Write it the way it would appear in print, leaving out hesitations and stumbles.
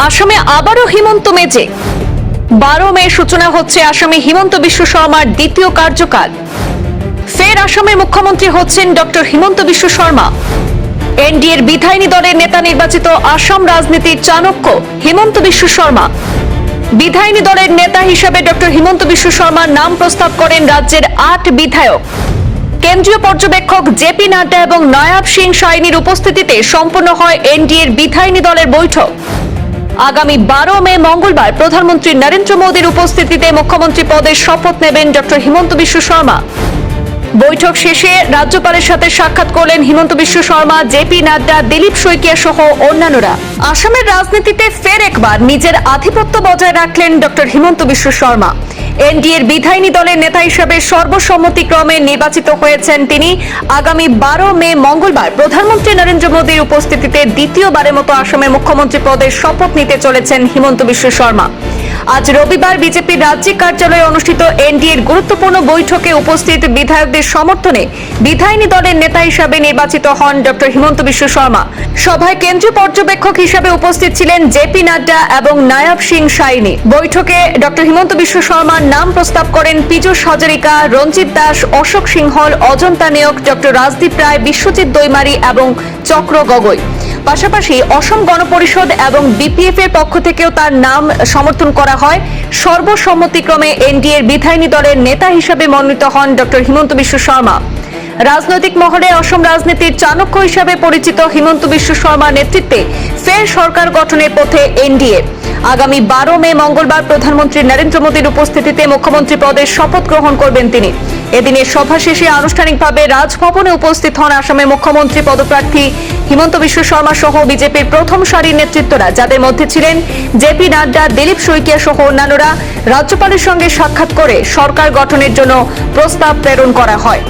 আসামে আবারও হিমন্ত মেজে 12 মে সূচনা হচ্ছে আসামে হিমন্ত বিশ্ব শর্মার দ্বিতীয় কার্যকাল। ফের আসামের মুখ্যমন্ত্রী হচ্ছেন ডক্টর হিমন্ত বিশ্ব শর্মা। এনডিএর বিধায়িনী দলের নেতা নির্বাচিত আসাম রাজনীতির চাণক্য হিমন্ত বিশ্ব শর্মা। বিধায়িনী দলের নেতা হিসেবে ডক্টর হিমন্ত বিশ্ব শর্মার নাম প্রস্তাব করেন রাজ্যের 8 বিধায়ক। কেন্দ্রীয় পর্যবেক্ষক জেপি নাড্ডা এবং নয়াব সিং সাইনির উপস্থিতিতে সম্পন্ন হয় এনডিএর বিধায়িনী দলের বৈঠক। আগামী 12 মে মঙ্গলবার প্রধানমন্ত্রী নরেন্দ্র মোদীর উপস্থিতিতে মুখ্যমন্ত্রী পদের শপথ নেবেন ডক্টর হিমন্ত বিশ্ব শর্মা। বৈঠক শেষে রাজ্যপালের সাথে সাক্ষাৎ করলেন হিমন্ত বিশ্ব শর্মা, জেপি নাড্ডা, দিলীপ শইকিয়া সহ অন্যান্যরা। আসামের রাজনীতিতে ফের একবার নিজের আধিপত্য বজায় রাখলেন ডক্টর হিমন্ত বিশ্ব শর্মা। এনডিএর বিধায়িনী দলের নেতা হিসেবে সর্বসম্মতিক্রমে নির্বাচিত হয়েছেন তিনি। আগামী 12 মে মঙ্গলবার প্রধানমন্ত্রী নরেন্দ্র মোদীর উপস্থিতিতে দ্বিতীয়বারের মতো আসামের মুখ্যমন্ত্রী পদের শপথ নিতে চলেছেন হিমন্ত বিশ্ব শর্মা। আজ রবিবার বিজেপির রাজ্যিক কার্যালয়ে অনুষ্ঠিত এনডিএর গুরুত্বপূর্ণ বৈঠকে উপস্থিত বিধায়কদের সমর্থনে বিধায়িনী দলের নেতা হিসাবে নির্বাচিত হন ডক্টর হিমন্ত বিশ্ব শর্মা। সভায় কেন্দ্রীয় পর্যবেক্ষক হিসাবে উপস্থিত ছিলেন জেপি নাড্ডা এবং নয়াব সিং সাইনি। বৈঠকে ডক্টর হিমন্ত বিশ্ব শর্মার নাম প্রস্তাব করেন পীযূষ হাজারিকা, রঞ্জিত দাস, অশোক সিংহল, অজন্তা নেওগ, ডক্টর রাজদীপ রায়, বিশ্বজিৎ দৈমারি এবং চক্র গগৈ। পাশাপাশি অসম গণপরিষদ এবং বিপিএফ এর পক্ষ থেকেও তার নাম সমর্থন করা হয়। সর্বসম্মতিক্রমে এনডিএর বিধায়িনী দলের নেতা হিসেবে মনোনীত হন ডক্টর হিমন্ত বিশ্ব শর্মা। রাজনৈতিক মহলে অসম রাজনীতির চাণক্য হিসেবে পরিচিত হিমন্ত বিশ্ব শর্মার নেতৃত্বে ফের সরকার গঠনের পথে এনডিএ। আগামী 12 মে মঙ্গলবার প্রধানমন্ত্রী নরেন্দ্র মোদীর উপস্থিতিতে মুখ্যমন্ত্রী পদের শপথ গ্রহণ করবেন তিনি। এদিনের সভা শেষে আনুষ্ঠানিকভাবে রাজভবনে উপস্থিত হন আসামের মুখ্যমন্ত্রী পদপ্রার্থী হিমন্ত বিশ্ব শর্মা সহ বিজেপির প্রথম সারির নেতৃত্বরা, যাদের মধ্যে ছিলেন জেপি নাড্ডা, দিলীপ শইকিয়া সহ অন্যান্যরা। রাজ্যপালের সঙ্গে সাক্ষাৎ করে সরকার গঠনের জন্য প্রস্তাব প্রেরণ করা হয়।